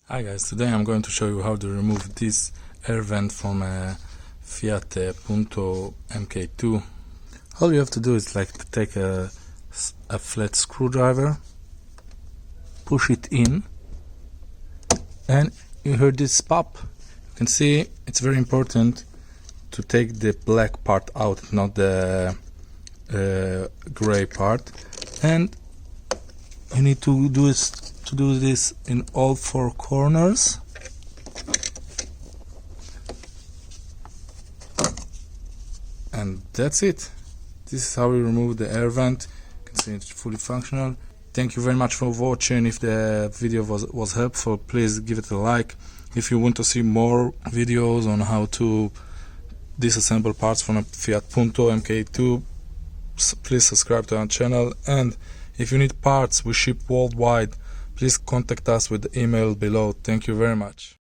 Hi guys, today I'm going to show you how to remove this air vent from a Fiat Punto MK2. All you have to do is to take a flat screwdriver, push it in, and you hear this pop. You can see it's very important to take the black part out, not the gray part, and you need to do this in all four corners. And that's it. This is how we remove the air vent. You can see it's fully functional. Thank you very much for watching. If the video was helpful, please give it a like. If you want to see more videos on how to disassemble parts from a Fiat Punto MK2, please subscribe to our channel. And if you need parts, we ship worldwide. Please contact us with the email below. Thank you very much.